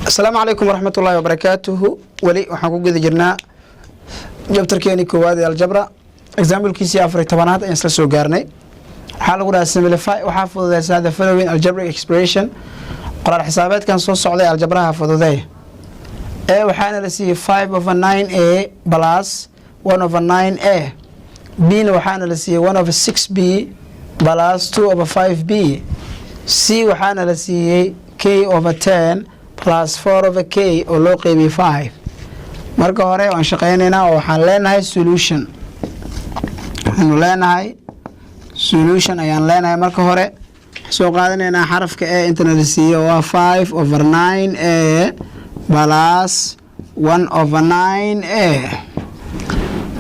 السلام عليكم ورحمة الله وبركاته. ولي waxaan ku gudi jirnaa jabtarkeeni koowaad ee algebra example-kiisii 14aad ayaan isla soo gaarnay. waxaa lagu dhahaa simplify waxaa fududeysaa the following algebraic expression. qoraal xisaabeedkan soo socday algebraha fududeey. A waxaana la siiyey 5/9a plus 1/9a. B waxaana la siiyey 1/6b plus 2/5b. C waxaana la siiyey k/10 plus 4/k oo loo qeybiyey 5. marka hore waan shaqeynaynaa oo waxaan leenahay solution. ayaan leenahay marka hore soo qaadanaynaa xarafka a intana la siiyo waa 5/9a plus 1/9a.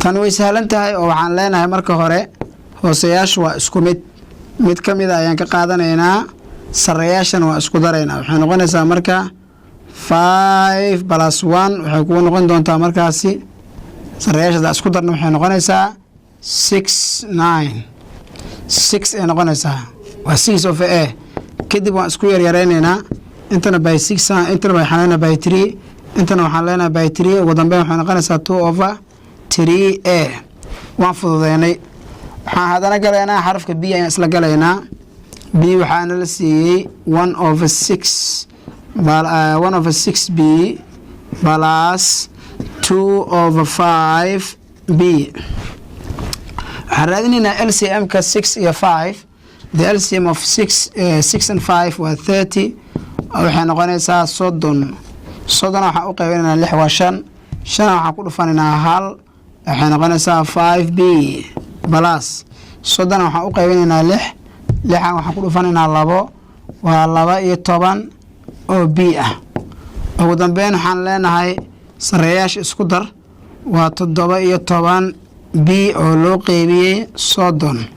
tan way sahlan tahay oo waxaan leenahay marka hore hooseyaashu waa isku mid ka mid ayaan ka qaadanaynaa, sareeyaashana waa isku daraynaa. waxay noqonaysaa marka 5 plus 1 waxay kugu noqon doontaa markaasi sareeyaashada isku darna waxay noqonaysaa 6 ay noqonaysaa. waa 6 of a. kadib waan isku yaryaraynaynaa intana by 6 intana by xanaana by 3 intana waxaan leenahay by 3 ugu dambeyn waxay noqonaysaa 2/3a. waan fududeynay. waxaan haddana galaynaa xarafka b ayaan isla galaynaa. b waxaana la siiyey 1/6b plus 2/5b. waxaan raadinaynaa LCM-ka 6 iyo 5. the LCM of 6 and 5 waa 30. waxay noqonaysaa 30. waxaan u qaybinaynaa 6 waa 5. 5 waxaan ku dhufanaynaa 1 waxay noqonaysaa 5b plus 30 waxaan u qaybinaynaa 6. 6 waxaan ku dhufanaynaa 2 waa 12 oo b ah. ugu dambeyn waxaan leenahay sareeyaasha isku dar waa 17 b oo loo qeybiyey 30.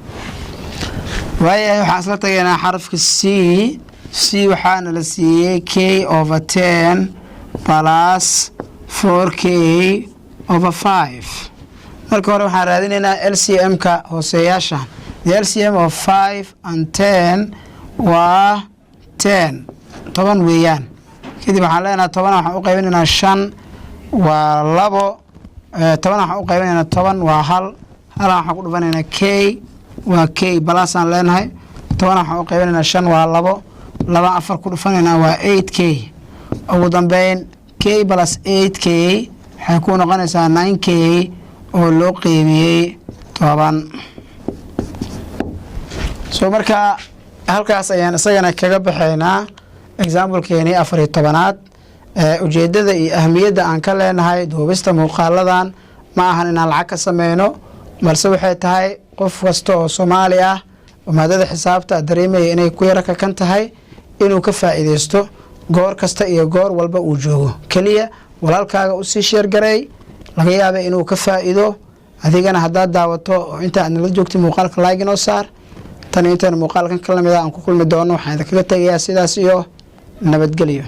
waayahay waxaan isla tagaynaa xarafka c waxaana la siiyey k/10 plus 4k/5. marka hore waxaan raadinaynaa LCM-ka hooseyaasha. the LCM of 5 and 10 waa 10 weeyaan. kadib waxaan leenahay 10 waxaan u qaybinaynaa 5 waa 2. 10 waxaan u qaybinaynaa 10 waa 1. waxaan ku dhufanaynaa k waa k plus aan leenahay. 10 waxaan u qaybinaynaa 5 waa 2. 4 ku dhufanaynaa waa 8k. ugu dambeyn k plus 8k waxay ku noqonaysaa 9k oo loo qeybiyey 10. soo marka halkaas ayaan isagana kaga baxaynaa example-keeni 14aad. ujeedada iyo ahmiyadda aan ka leenahay duubista muuqaaladan ma ahan inaan lacag ka sameyno, balse waxay tahay qof kasta oo Soomaali ah oo maadada xisaabta dareemaya inay ku yara kakan tahay inuu ka faa'iideysto goor kasta iyo goor walba uu joogo. kaliya walaalkaaga u sii share gareey, laga yaabaa inuu ka faa'iido. adigana haddaad daawato oo inta aad nala joogtay muuqaalka like inoo saar. tan intaan muuqaalkan ka lamid ah aan ku kulmi doono waxaan idinkaga tagayaa sidaas iyo nabadgelyo.